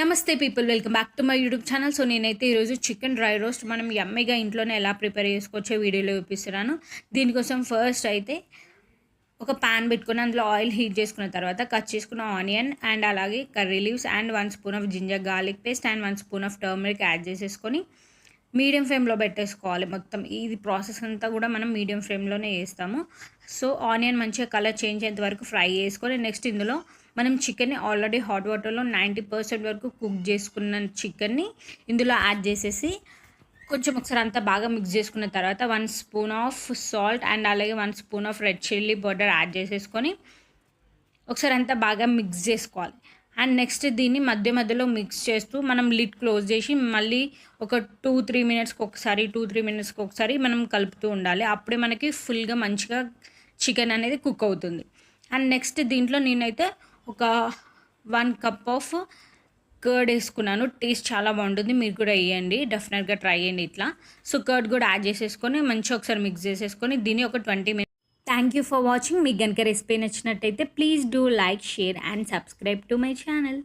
నమస్తే people, welcome back to my YouTube channel. So నేనైతే ఈరోజు చికెన్ డ్రై రోస్ట్ మనం యమ్మీగా ఇంట్లోనే ఎలా ప్రిపేర్ చేసుకోవచ్చో వీడియోలో చూపిస్తున్నాను. దీనికోసం ఫస్ట్ అయితే ఒక పాన్ పెట్టుకొని అందులో ఆయిల్ హీట్ చేసుకున్న తర్వాత కట్ చేసుకున్న ఆనియన్ అండ్ అలాగే curry leaves and 1 spoon of ginger garlic paste and 1 spoon of turmeric add చేసేసుకొని మీడియం ఫ్లేమ్లో పెట్టేసుకోవాలి. మొత్తం ఇది ప్రాసెస్ అంతా కూడా మనం మీడియం ఫ్లేమ్లోనే చేస్తాము. సో ఆనియన్ మంచిగా కలర్ చేంజ్ అయ్యేంత వరకు ఫ్రై చేసుకొని నెక్స్ట్ ఇందులో మనం చికెన్ని ఆల్రెడీ హాట్ వాటర్లో 90% వరకు కుక్ చేసుకున్న చికెన్ని ఇందులో యాడ్ చేసేసి కొంచెం ఒకసారి అంతా బాగా మిక్స్ చేసుకున్న తర్వాత 1 స్పూన్ ఆఫ్ సాల్ట్ అండ్ అలాగే 1 spoon of red chilli powder add చేసేసుకొని ఒకసారి అంతా బాగా మిక్స్ చేసుకోవాలి. అండ్ నెక్స్ట్ దీన్ని మధ్య మధ్యలో మిక్స్ చేస్తూ మనం లిడ్ క్లోజ్ చేసి మళ్ళీ ఒక 2-3 మినిట్స్కి ఒకసారి మనం కలుపుతూ ఉండాలి. అప్పుడే మనకి ఫుల్గా మంచిగా చికెన్ అనేది కుక్ అవుతుంది. అండ్ నెక్స్ట్ దీంట్లో నేనైతే ఒక 1 కప్ ఆఫ్ కర్డ్ వేసుకున్నాను. టేస్ట్ చాలా బాగుంటుంది, మీరు కూడా వేయండి, డెఫినెట్గా ట్రై చేయండి ఇట్లా. సో కర్డ్ కూడా యాడ్ చేసేసుకొని మంచిగా ఒకసారి మిక్స్ చేసేసుకొని దీన్ని ఒక 20 minutes. Thank you for watching. మీకు కనుక రెసిపీ నచ్చినట్టయితే please do like, share and subscribe to my channel.